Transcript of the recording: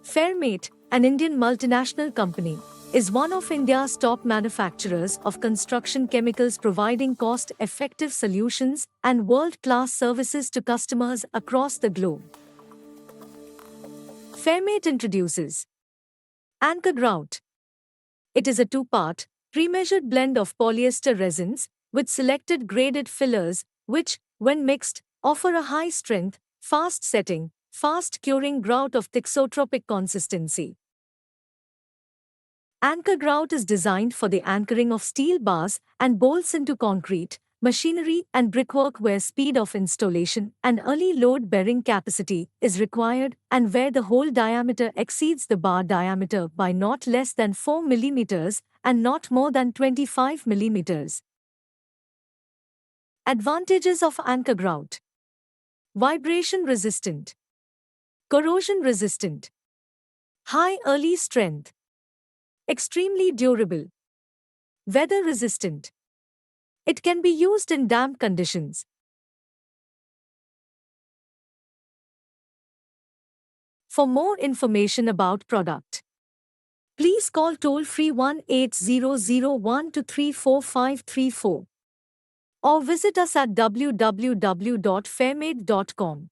Fairmate, an Indian multinational company, is one of India's top manufacturers of construction chemicals, providing cost-effective solutions and world-class services to customers across the globe. Fairmate introduces Anchorgrout. It is a two-part, pre-measured blend of polyester resins with selected graded fillers, which, when mixed, offer a high-strength, fast-setting, fast-curing grout of thixotropic consistency. Anchorgrout is designed for the anchoring of steel bars and bolts into concrete, machinery and brickwork where speed of installation and early load bearing capacity is required and where the hole diameter exceeds the bar diameter by not less than 4 mm and not more than 25 mm. Advantages of Anchorgrout: vibration resistant, corrosion resistant, high early strength, extremely durable, weather resistant. It can be used in damp conditions. For more information about product, please call toll-free 1-8001-234534 or visit us at www.fairmate.com.